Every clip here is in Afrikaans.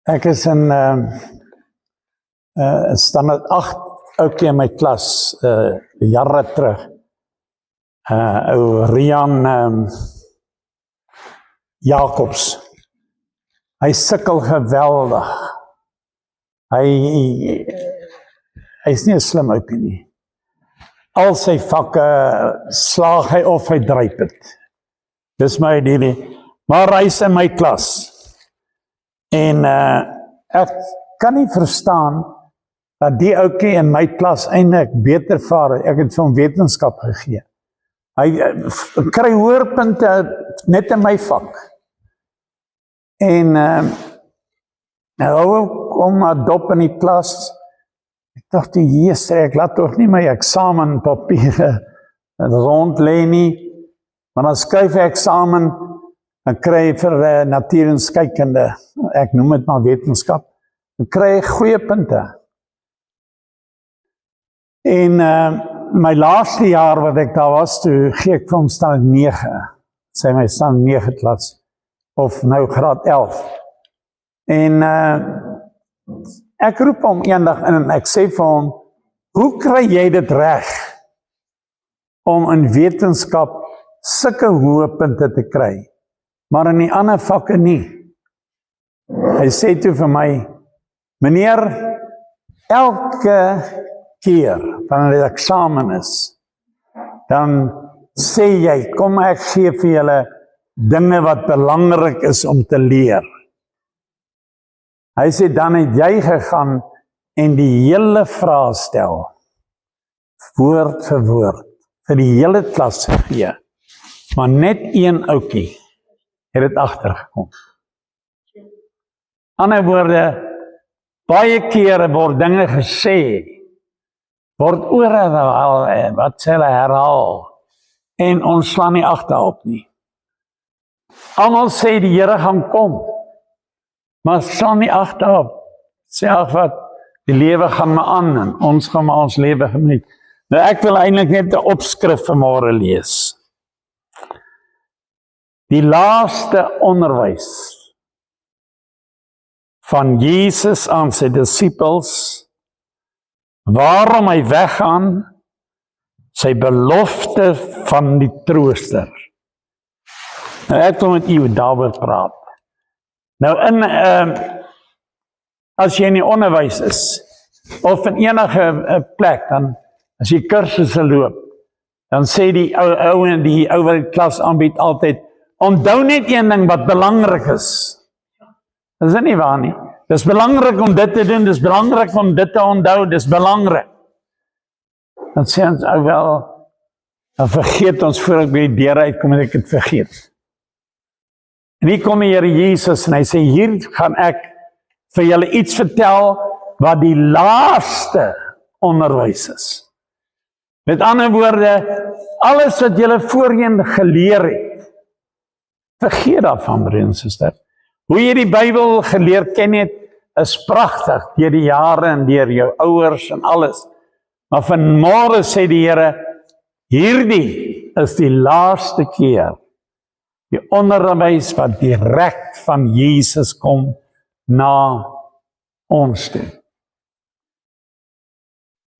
Ek is in standaard 8 ouetjie in my klas, jare terug. Ou Rian Jacobs. Hy sukkel geweldig. Hy is nie 'n slim ouetjie nie. Al sy vakke slaag hy of hy dryp dit. Dis my idee. Maar hy is in my klas. En ek kan nie verstaan dat die ouetjie in my klas eintlik beter vaar. Ek het vir hom wetenskap gegee. Hy kry hoërpunte net in my vak. En nou kom dop in die klas. Ek dacht, Jesus, ek laat toch nie my examenpapiere rond lê nie. Maar dan skryf ek eksamen, dan kry ek vir natuur en skeikunde, ek noem het maar wetenskap, dan kry ek goeie punte. En my laaste jaar wat ek daar was, toe gee ek vir hom standaard 9, sê my standaard 9 klas, of nou graad 11. En ek roep hom eendag in en ek sê vir hom, hoe kry jy dit reg om in wetenskap sulke hoë punte te kry, maar in die ander vakke nie? Hy sê toe vir my, meneer, elke keer wanneer die eksamen is, dan sê jy, kom ek gee vir julle dinge wat belangrik is om te leer. Hy sê, dan het jy gegaan en die hele vraag stel, woord vir woord, vir die hele klas gegee, maar net een ouetjie het dit agtergekom. Ander woorde, baie kere word dinge gesê, word oorherhaal, wat sê hulle herhaal, en ons slaan nie agterop nie. Almal sê die Here gaan kom, maar slaan nie agterop. Sê ag wat, die lewe gaan maar aan, en ons gaan maar ons lewe geniet. Nou ek wil eintlik net 'n opskrif vanmôre lees. Die laaste onderwys van Jesus aan sy disippels, waarom hy weggaan, sy belofte van die trooster. Nou ek wil met u daaroor praat. Nou as jy in die onderwys is, of in enige plek, dan as jy kursusse loop, dan sê die ou wat die klas aanbied altyd, onthou net een ding wat belangrik is. Dis nie waar nie. Dis belangrik om dit te doen, dis belangrik om dit te onthou, dis belangrik. Dan sê ons, dan vergeet ons voor ek by die deur uitkom en ek het vergeet. En hier kom die Here Jesus en hy sê, hier gaan ek vir julle iets vertel wat die laaste onderwys is. Met ander woorde, alles wat julle voorheen geleer het, vergeet daarvan, broer en suster. Hoe jy die Bybel geleer ken het, is pragtig, deur die jare en deur jou ouers en alles. Maar vanmôre sê die Here, hierdie is die laaste keer, die onderwys wat direk van Jesus kom na ons toe.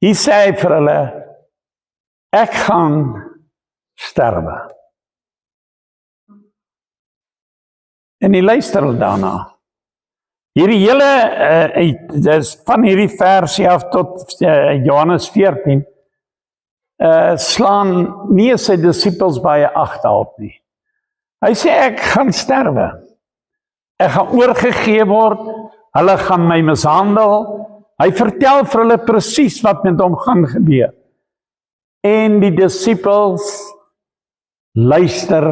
Hy sê vir hulle, ek gaan sterwe. En die luister daarna. Hierdie hele, van hierdie versie af tot Johannes 14, slaan nie sy disippels baie ag daarop nie. Hy sê, ek gaan sterwe. Ek gaan oorgegee word, hulle gaan my mishandel. Hy vertel vir hulle presies wat met hom gaan gebeur. En die disippels luister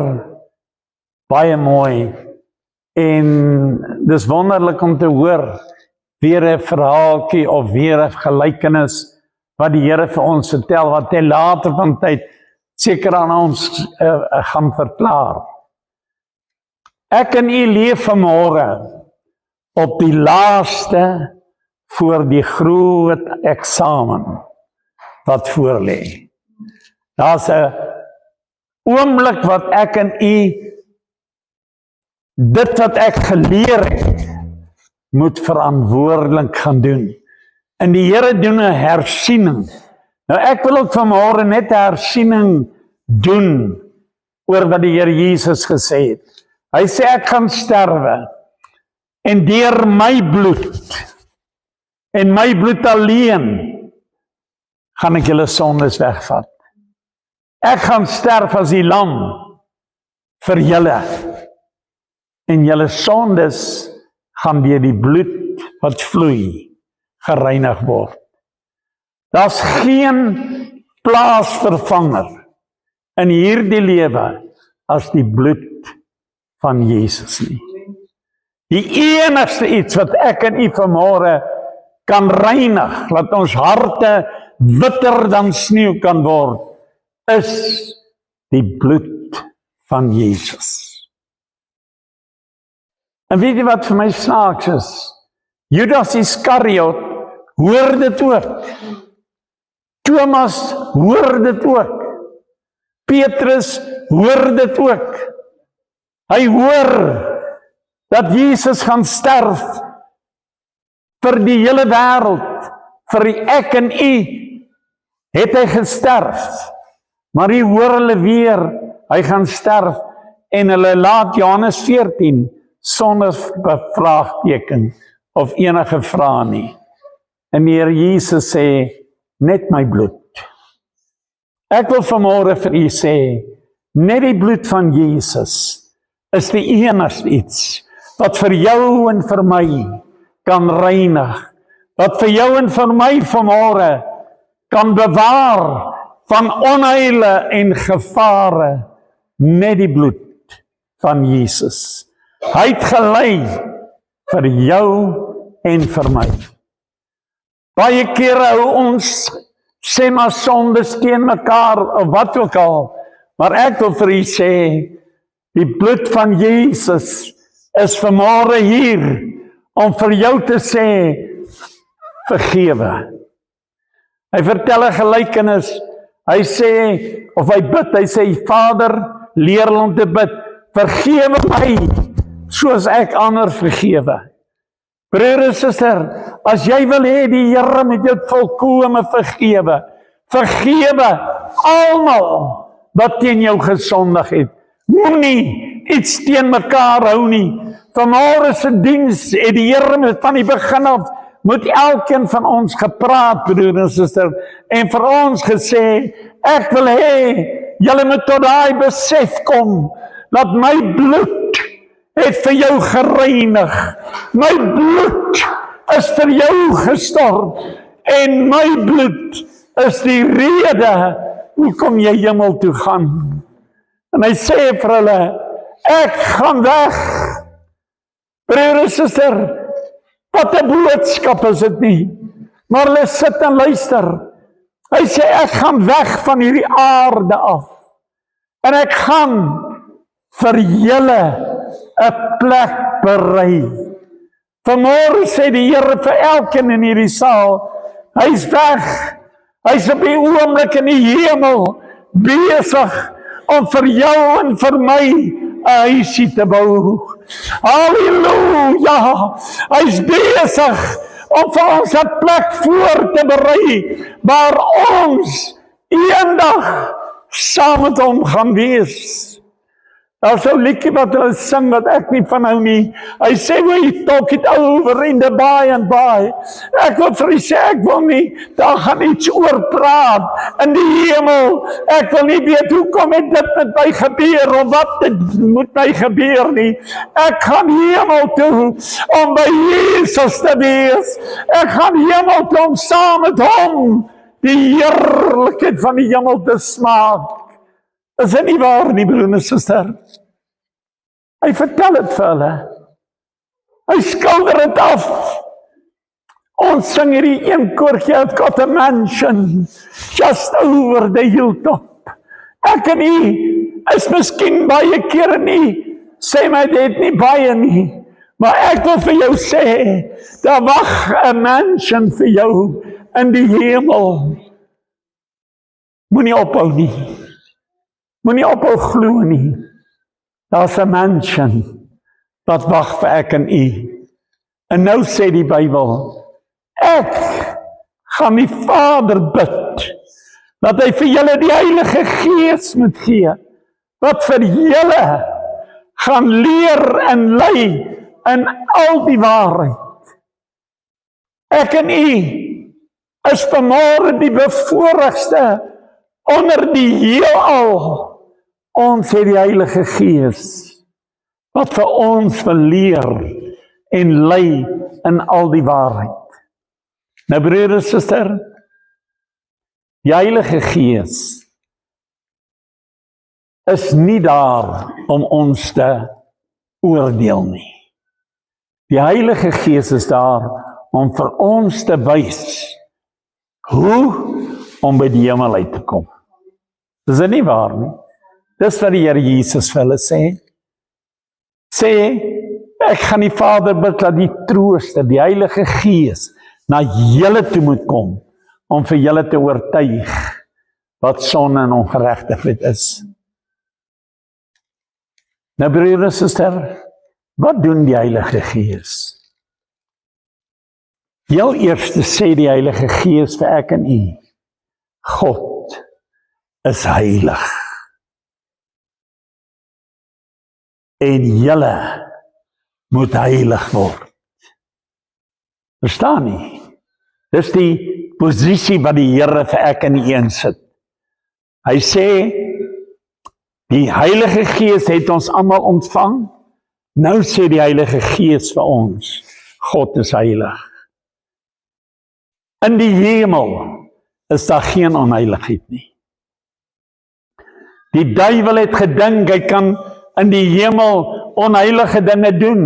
baie mooi. En dis wonderlik om te hoor, weer 'n verhaaltjie of weer 'n gelykenis wat die Here vir ons vertel, wat hy later van tyd seker aan ons gaan verklaar. Ek en u leef vanmôre op die laaste voor die groot eksamen wat voor lê. Daar's 'n oomblik wat ek en u dit wat ek geleer het, moet verantwoordelik gaan doen. En die Here doen 'n hersiening. Nou ek wil ook vanmôre net 'n hersiening doen oor wat die Here Jesus gesê het. Hy sê ek gaan sterwe en deur my bloed en my bloed alleen gaan ek julle sondes wegvat. Ek gaan sterf as die lam vir julle en julle sondes gaan deur die bloed wat vloei gereinig word. Daar's geen plaasvervanger in hierdie lewe as die bloed van Jesus nie. Die enigste iets wat ek en u vanmôre kan reinig, laat ons harte witter dan sneeu kan word, is die bloed van Jesus. En weet jy wat vir my snaaks is? Judas Iskariot hoor dit ook. Thomas hoor dit ook. Petrus hoor dit ook. Hy hoor dat Jesus gaan sterf vir die hele wêreld, vir die ek en u het hy gesterf. Maar hier hoor hulle weer, hy gaan sterf en hulle laat Johannes 14 sonder bevraagteken of enige vrae nie. En die Here Jesus sê, net my bloed. Ek wil vanmôre vir u sê, net die bloed van Jesus is die enigste iets wat vir jou en vir my kan reinig, wat vir jou en vir my vanmôre kan bewaar van onheile en gevare, net die bloed van Jesus. Hy het gelei vir jou en vir my. Baie kere hou ons sê maar sondes teen mekaar of wat ook al, maar ek wil vir u sê, die bloed van Jesus is vanmôre hier om vir jou te sê, vergewe. Hy vertel 'n gelykenis, hy sê, of hy bid, hy sê, Vader, leer hulle om te bid, vergewe my, soos ek ander vergewe. Broer en suster, as jy wil hê die Here moet jou volkome vergewe, vergewe almal wat teen jou gesondig het. Moenie iets teen mekaar hou nie. Vanmôre se diens het die Here van die begin af moet elkeen van ons gepraat, broer en suster, en vir ons gesê, ek wil hê, julle moet tot daai besef kom, dat my bloed het vir jou gereinig. My bloed is vir jou gestort, en my bloed is die rede hoekom jy hemel toe gaan. En hy sê vir hulle, ek gaan weg. Broer en suster, wat 'n boodskap is dit nie? Maar hulle sit en luister. Hy sê, ek gaan weg van hierdie aarde af. En ek gaan vir julle 'n plek berei. Vanmôre sê die Here vir elkeen in hierdie saal, hy's weg. Hy's op die oomblik in die hemel besig om vir jou en vir my 'n huisie te bou. Halleluja! Hy's besig om vir ons 'n plek voor te berei waar ons eendag saam met hom gaan wees. Daar's so 'n liedjie wat hulle sing wat ek nie van hou nie. Hy sê, we talk it over in the by and by. Ek wil vir u sê, ek wil nie, daar gaan iets oor praat in die hemel. Ek wil nie weet hoekom het dit met my gebeur of wat dit moet my gebeur nie. Ek gaan hemel toe om by Jesus te wees. Ek gaan hemel toe om saam met hom die heerlikheid van die hemel te smaak. Is dit nie waar nie, broer en suster? Hy vertel dit vir hulle. Hy skilder dit af. Ons sing hierdie een koortjie, I've got a mansion just over the hilltop. Ek en u is miskien baie kere nie, sê my dit nie baie nie, maar ek wil vir jou sê, daar wag 'n mansion vir jou in die hemel. Moenie ophou nie. Moenie ophou glo nie. Daar's 'n mansion wat wag vir ek en u. En nou sê die Bybel, ek gaan die Vader bid, dat hy vir julle die Heilige Gees moet gee, wat vir julle gaan leer en lei in al die waarheid. Ek en u is vanmôre die bevoorregste onder die heelal. Ons het die Heilige Gees, wat vir ons wil leer en lei in al die waarheid. Nou broer en suster, die Heilige Gees is nie daar om ons te oordeel nie. Die Heilige Gees is daar om vir ons te wys hoe om by die hemel uit te kom. Dis nie waar nie. Dis wat die Here Jesus vir hulle sê. Ek gaan die Vader bid dat die Trooster, die Heilige Gees, na julle toe moet kom, om vir julle te oortuig wat sonde en ongeregtigheid is. Nou broer en suster, wat doen die Heilige Gees? Heel eerste sê die Heilige Gees vir ek en u, God is heilig. En julle moet heilig word. Verstaan nie? Dis die posisie wat die Here vir ek en u insit. Hy sê, die Heilige Gees het ons almal ontvang. Nou sê die Heilige Gees vir ons, God is heilig. In die hemel is daar geen onheiligheid nie. Die duiwel het gedink, hy kan in die hemel onheilige dinge doen.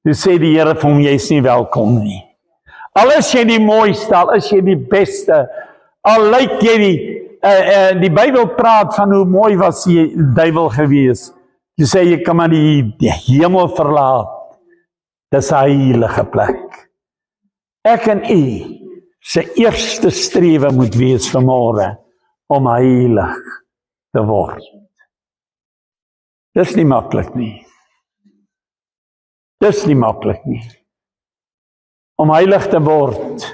Toe sê die Here vir hom, jy is nie welkom nie. Al is jy die mooiste, al is jy die beste, al lyk jy die Bybel praat van hoe mooi was die duiwel gewees. Toe sê jy kan maar die hemel verlaat. Dis 'n heilige plek. Ek en u se eerste strewe moet wees vanmôre om heilig te word. Dis nie maklik nie. Dis nie maklik nie. Om heilig te word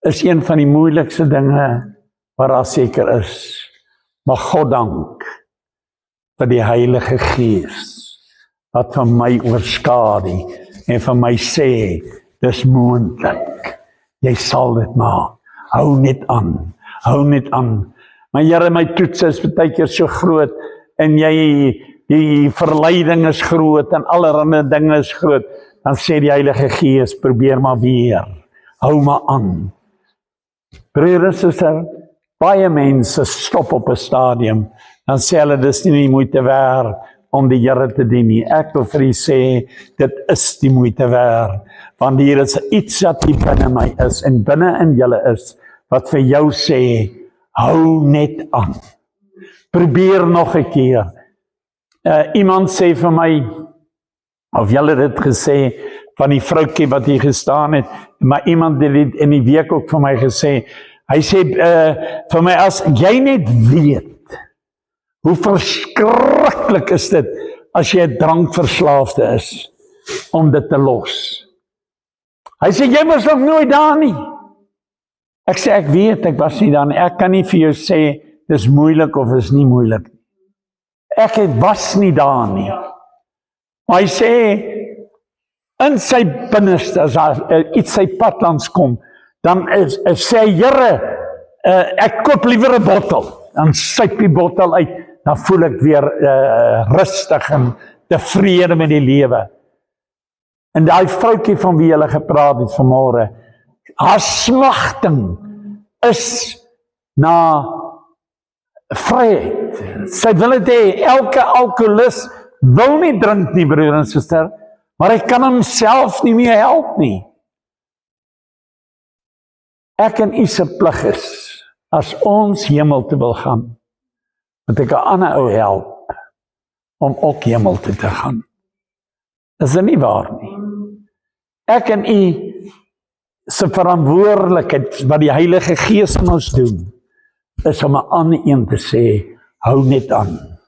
is een van die moeilikste dinge wat daar seker is. Maar God dank vir die Heilige Gees wat van my oorskadu en van my sê, dis moontlik. Jy sal dit maak. Hou net aan. Hou net aan. Maar Here, my toets is baie keer so groot en die verleiding is groot en allerlei dinge is groot. Dan sê die Heilige Gees, probeer maar weer. Hou maar aan. Broer en suster, baie mense stop op 'n stadium, dan sê hulle, dis nie die moeite werd om die Here te dien nie. Ek wil vir u sê, dit is die moeite werd, want hier is iets wat hier binne my is, en binne in julle is, wat vir jou sê, hou net aan. Probeer nog 'n keer. Iemand sê vir my, of julle het dit gesê, van die vroukie wat hier gestaan het, maar iemand het in die week ook vir my gesê, hy sê vir my, as jy net weet, hoe verskriklik is dit, as jy 'n drankverslaafde is, om dit te los. Hy sê, jy was nog nooit daar nie. Ek sê, ek weet, ek was nie daar nie. Ek kan nie vir jou sê, dis moeilik of is nie moeilik. Ek was nie daar nie. Maar hy sê, in sy binneste, as iets sy pad langs kom, dan sê hy, Here, ek koop liewer 'n bottel. Dan syp die bottel uit, dan voel ek weer rustig en tevrede met die lewe. En daai vroukie van wie hulle gepraat het vanmôre, haar smagting is na vryheid. Sy wil dit hê, elke alkoholist wil nie drink nie, broer en suster, maar hy kan homself nie meer help nie. Ek en u se plig is, as ons hemel te wil gaan, moet ek 'n ander ou help, om ook hemel te gaan. Is dit nie waar nie? Ek en u se verantwoordelikheid, wat die Heilige Gees in ons doen, is om 'n ander een te sê, hou net aan.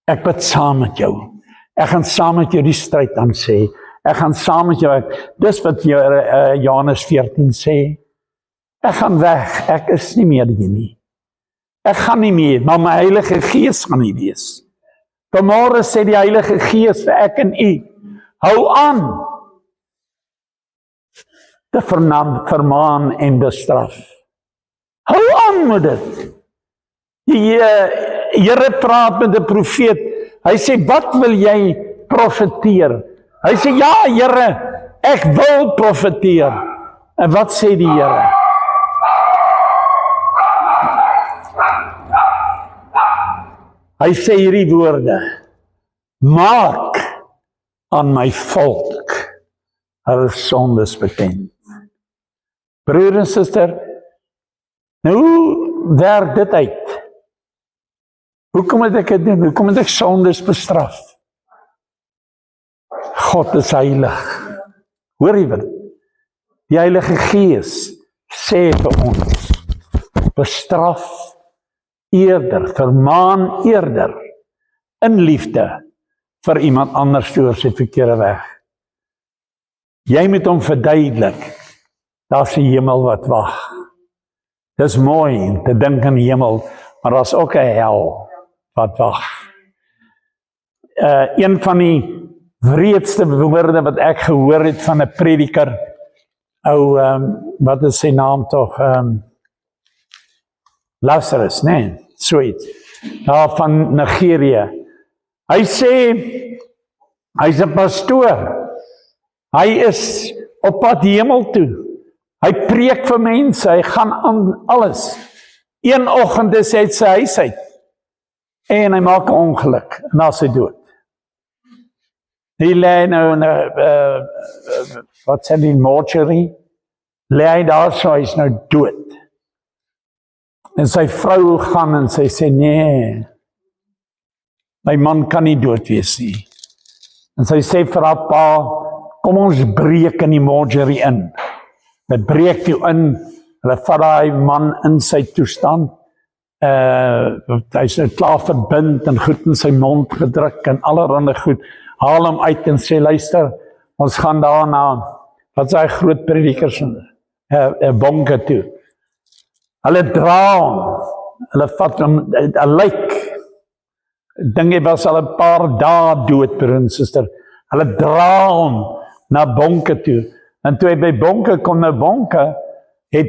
Ek bid saam met jou. Ek gaan saam met jou die stryd aan sê. Ek gaan saam met jou werk. Dis wat Johannes 14 sê. Ek gaan weg, ek is nie meer hier nie. Ek gaan nie meer, maar my Heilige Gees gaan nie wees. Vanmôre sê die Heilige Gees vir ek en u, hou aan te vermaan en bestraf. Hou aan met dit. Die Here praat met 'n profeet. Hy sê, wat wil jy profeteer? Hy sê, ja Here, ek wil profeteer. En wat sê die Here? Hy sê hierdie woorde, maak aan my volk hulle sondes bekend. Broer en suster, nou werk dit uit. Hoekom moet ek dit doen? Hoekom moet ek sondes bestraf? God is heilig. Hoor jy wat? Die Heilige Gees sê vir ons, bestraf eerder, vermaan eerder, in liefde, vir iemand anders oor sy verkeerde weg. Jy moet hom verduidelik, daar's 'n hemel wat wag. Dis mooi te dink aan die hemel, maar daar's ook 'n hel wat wag. Een van die wreedste woorde wat ek gehoor het van 'n prediker, wat is sy naam tog? Lazarus, nee, zoiets. Daar van Nigeria. Hy sê, hy's 'n pastoor. Hy is op pad hemel toe. Hy preek vir mense, hy gaan aan alles. Een oggend is hy uit sy huis uit. En hy maak 'n ongeluk, en dan is hy dood. Hy lê nou in 'n, wat sê die mortuary? Lê hy daar so, hy's nou dood. En sy vrou gaan en sy sê, nee, my man kan nie dood wees nie. En sy sê vir haar pa, kom ons breek in die mortuary in. Hulle breek toe in, hulle vat daai man in sy toestand, hy is nou klaar verbind en goed in sy mond gedruk en allerhande goed, haal hom uit en sê, luister, ons gaan daarna, wat is hy groot predikers, bonke toe. Hulle dra hom, hulle vat hom, 'n lijk, dink hy was al 'n paar dae dood, broer en suster. Hulle dra hom na bonke toe, en toe hy by bonke kom, nou bonke, het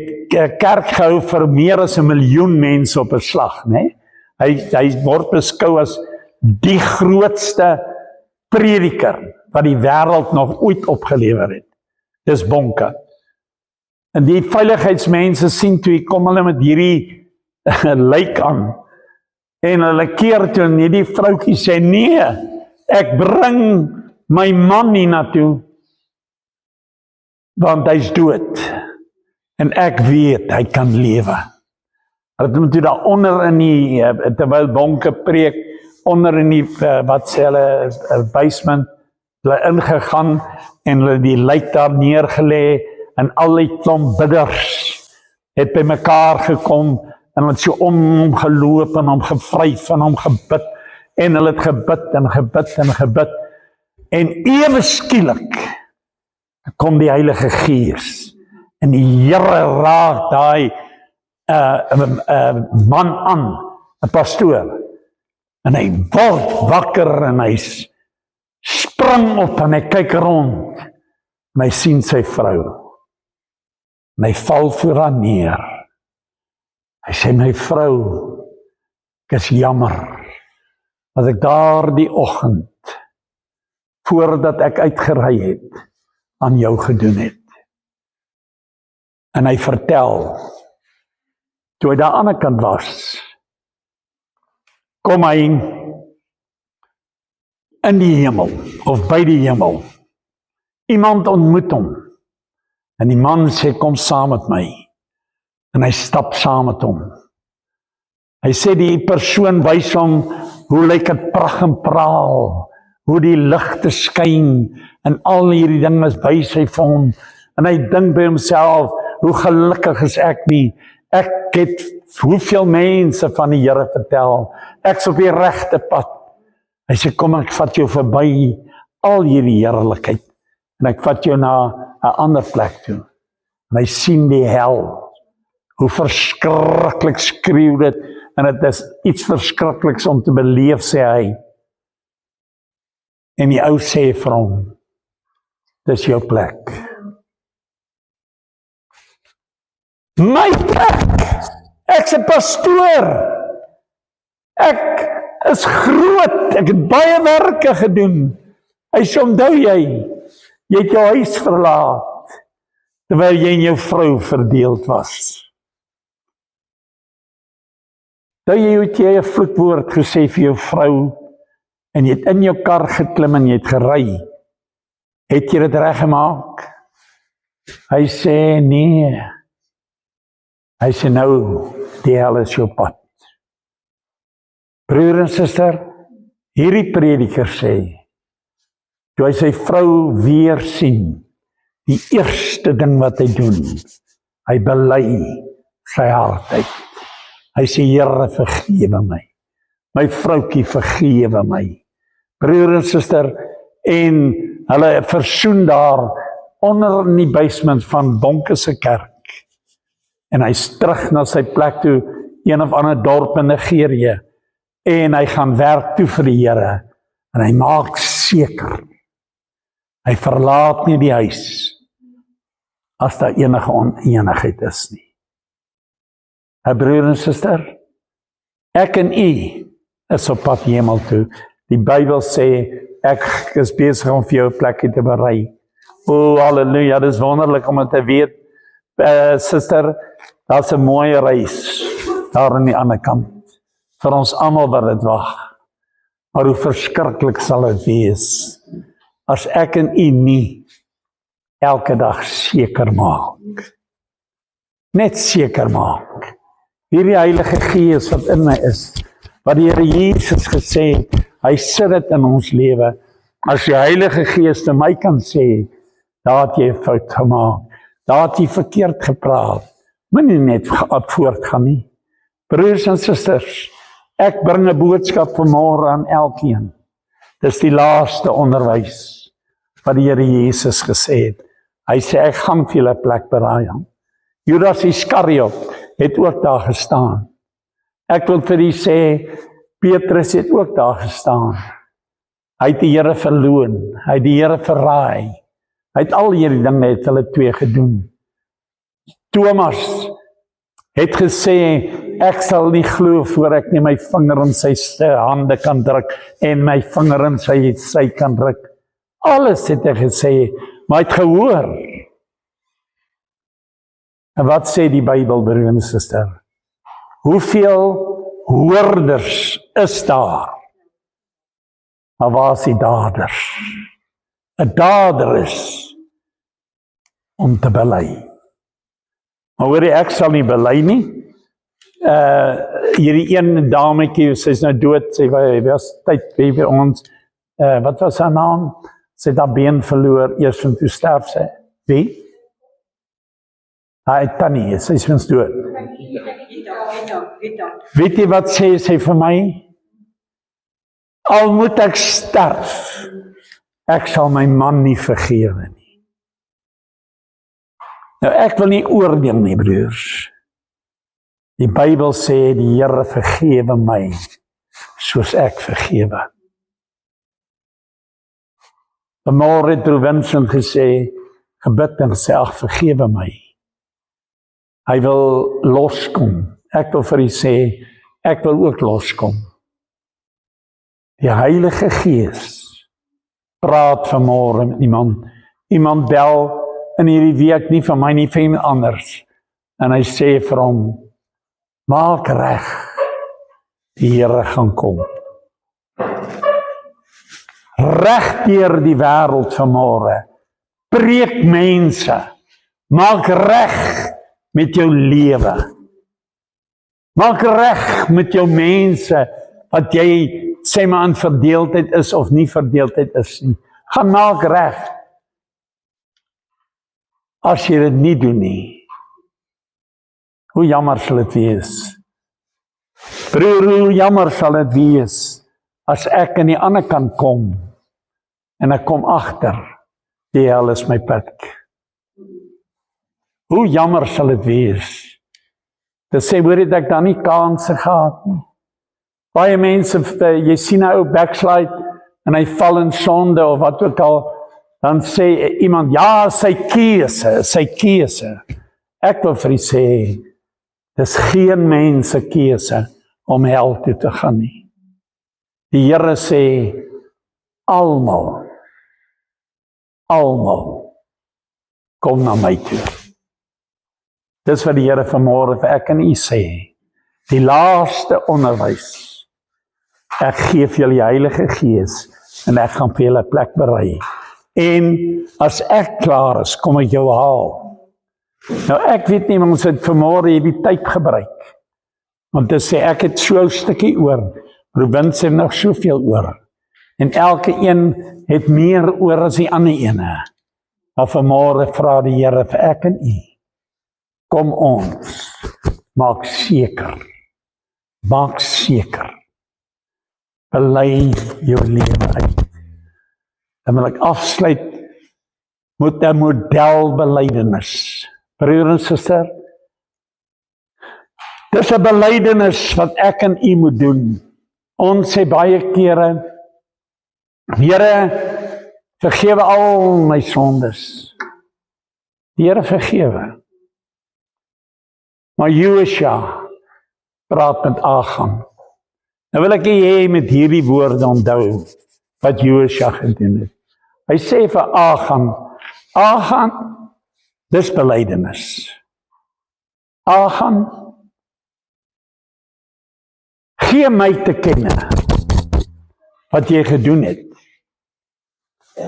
kerk gehou vir meer as 1 miljoen mense op 'n slag, né? Hy word beskou as die grootste prediker wat die wêreld nog ooit opgelewer het. Dis bonke. En die veiligheidsmense sien toe, kom hulle met hierdie lijk aan, en hulle keer toe, en hierdie vroukie sê, nee, ek bring my man nie na toe, want hy's dood, en ek weet, hy kan lewe. Hulle moet toe daar onder in die, terwyl bonke preek, onder in die, wat sê hulle, basement, hulle ingegaan, en hulle die lijk daar neergelê, en al die klomp bidders het by mekaar gekom, en hulle het so om hom geloop, en hom gevryf, en hom gebid, en hulle het gebid, en gebid, en gebid, en ewe skielik, kom die Heilige Gees, en die Here raak daai man aan, 'n pastoor, en hy word wakker, en hy spring op, en hy kyk rond, en hy sien sy vrou, en hy val voor haar neer. Hy sê, my vrou, ek is jammer, wat ek daar die oggend, voordat ek uitgery het, aan jou gedoen het. En hy vertel, toe hy daar aan die kant was, kom hy in die hemel, of by die hemel. Iemand ontmoet hom, en die man sê, kom saam met my, en hy stap saam met hom. Hy sê, die persoon wys hom, hoe lyk het pragt en praal, hoe die ligte skyn, en al hierdie dinge is by sy vir hom, en hy dink by homself, hoe gelukkig is ek nie, ek het hoeveel mense van die Here vertel, ek is op die regte pad. Hy sê, kom ek vat jou verby al hierdie heerlikheid, en ek vat jou na 'n ander plek toe. En hy sien die hel. Hoe verskriklik skreeu dit, en dit is iets verskrikliks om te beleef, sê hy. En die ou sê vir hom, dis jou plek. My plek! Ek's 'n pastoor. Ek is groot, ek het baie werke gedoen. Hy sê, onthou jy het jou huis verlaat, terwyl jy en jou vrou verdeeld was. Nou het jy 'n vloekwoord gesê vir jou vrou, en jy het in jou kar geklim en jy het gery. Het jy dit reggemaak? Hy sê, nee. Hy sê, nou, die hel is jou pad. Broer en suster, hierdie prediker sê, toe hy sy vrou weer sien, die eerste ding wat hy doen, hy bely sy hart uit. Hy sê, Here, vergewe my. My vroukie, vergewe my. Broer en suster, en hulle versoen daar onder in die basement van Bonke se kerk. En hy's terug na sy plek toe, een of ander dorp in Nigerië. En hy gaan werk toe vir die Here. En hy maak seker, hy verlaat nie die huis, as daar enige oneenigheid is nie. Broer en suster, ek en u is op pad hemel toe. Die Bybel sê, ek is besig om vir jou 'n plekkie te berei. O, halleluja, dit is wonderlik om te weet, suster, daar's 'n mooi reis, daar aan die ander kant, vir ons almal wat dit wag. Maar hoe verskriklik sal dit wees, as ek en u nie elke dag seker maak. Net seker maak. Hierdie Heilige Gees wat in my is, wat die Here Jesus gesê het, hy sit dit in ons lewe. As die Heilige Gees te my kan sê, daar het jy 'n fout gemaak, daar het jy verkeerd gepraat, moenie net voortgaan nie. Broers en susters, ek bring 'n boodskap vanmôre aan elkeen. Dis die laaste onderwys wat die Here Jesus gesê het. Hy sê, ek gaan vir julle 'n plek berei. Judas Iskariot het ook daar gestaan. Ek wil vir u sê, Petrus het ook daar gestaan. Hy het die Here verloon, hy het die Here verraai. Hy het al hierdie dinge het hulle twee gedoen. Thomas het gesê, ek sal nie glo voor ek nie my vinger in sy hande kan druk en my vinger in sy kan druk. Alles het hy gesê, maar hy het gehoor. En wat sê die Bybel, broer en suster? Hoeveel hoorders is daar? Maar waar is die daders? 'n dader is om te bely. Maar hoor jy, ek sal nie bely nie. Hierdie een dametjie, sy's nou dood, sy was tyd by ons, wat was haar naam? Sy het haar been verloor, eers en toe sterf sy. Wie? Hy Tannie, sy is ons dood. Weet jy wat sê sy vir my? Al moet ek sterf, ek sal my man nie vergewe nie. Nou ek wil nie oordeel nie, broers. Die Bybel sê, die Here vergewe my, soos ek vergewe. Vanmôre het Broer Vincent gesê, gebid en gesê, ag vergewe my. Hy wil loskom. Ek wil vir u sê, ek wil ook loskom. Die Heilige Gees praat vanmôre met iemand. Iemand bel in hierdie week nie van my nie, van iemand anders. En hy sê vir hom, maak reg, die Here gaan kom. Reg deur die wêreld vanmôre. Preek mense. Maak reg met jou lewe. Maak reg met jou mense, wat jy sê maar in verdeeldheid is of nie verdeeldheid is nie. Gaan maak reg. As jy dit nie doen nie, hoe jammer sal dit wees? Broer, hoe jammer sal dit wees, as ek aan die ander kant kom, en ek kom agter, Die hel is my plek. Hoe jammer sal dit wees? Dit sê, hoor het ek dan nie kanse gehad nie. Baie mense, jy sien 'n ou backslide, en hy val in sonde, of wat ook al, dan sê iemand, ja, sy keuse. Ek wil vir u sê, dis geen mens se keuse om hel toe te gaan nie. Die Here sê, almal, kom na my toe. Dis wat die Here vanmôre vir ek en u sê, die laaste onderwys. Ek gee vir julle die Heilige Gees, en ek gaan vir julle plek berei. En as ek klaar is, kom ek jou haal. Nou ek weet nie, ons het vanmôre hierdie tyd gebruik, want te sê, ek het so 'n stukkie oor, Rubens het nog soveel oor, en elke een het meer oor as die ander ene. Maar vanmôre vra die Here vir ek en u, kom ons, maak seker, belei jou lewe uit. Dan wil ek afsluit met 'n modelbelydenis. Broer en suster, dis 'n belydenis wat ek en u moet doen. Ons sê baie kere, Here, vergewe al my sondes. Die Here vergewe. Maar Josua praat met Achan. Nou wil ek hê met hierdie woorde onthou wat Josua gedoen het. Hy sê vir Achan, dis belydenis. Achan, gee my te kenne wat jy gedoen het.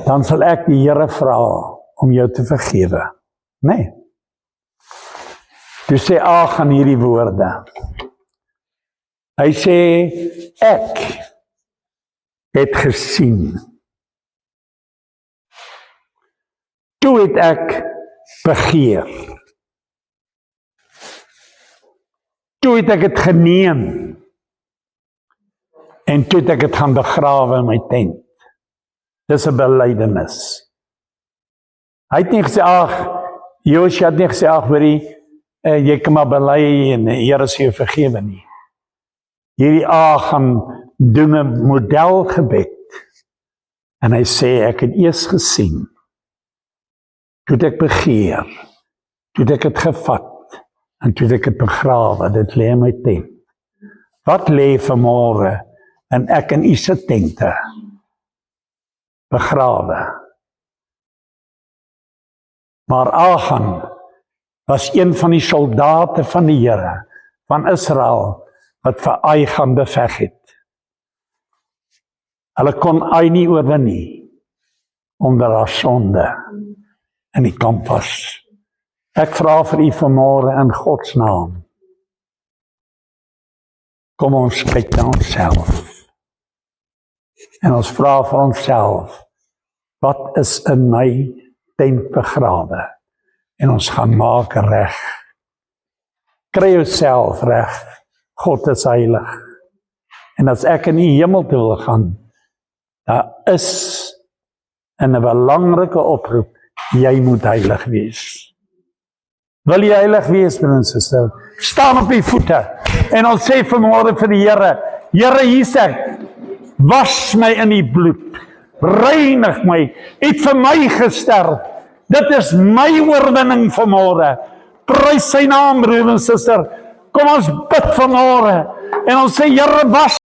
Dan sal ek die Here vra om jou te vergewe. Nee. Toe sê Achan hierdie woorde. Hy sê, ek het gesien. Toe het ek begeer. Toe het ek het geneem. En toe het ek het gaan begrawe in my tent. Dis 'n belydenis. Hy het nie gesê, Josua het nie gesê, hoorie, jy kan maar bely en die Here sê jou vergewe nie. Hierdie Achan doen 'n modelgebed. En hy sê, ek het eers gesien. Toe het ek begeer. Toe het ek het gevat. En toe het ek het begrawe. Dit lê in my tent. Wat lê vanmôre in ek en u se tente? Begrawe. Maar Achan was een van die soldate van die Here, van Israel, wat vir Ai gaan beveg het. Hulle kon Ai nie oorwin nie, omdat daar sonde in die kamp was. Ek vra vir u vanmôre in God se naam. Kom ons kyk na onsself. En ons vra vir onsself, wat is in my tent begrawe? En ons gaan maak reg. Kry jouself reg. God is heilig. En as ek in die hemel toe wil gaan, daar is in 'n belangrike oproep, jy moet heilig wees. Wil jy heilig wees, broer en suster? Staan op die voete en ons sê vanmôre vir die Here, Here, hier is ek, was my in die bloed, reinig my, het vir my gesterf. Dit is my oorwinning vanmôre. Prys sy naam, broer en suster. Kom ons bid vanmôre en ons sê, Here, was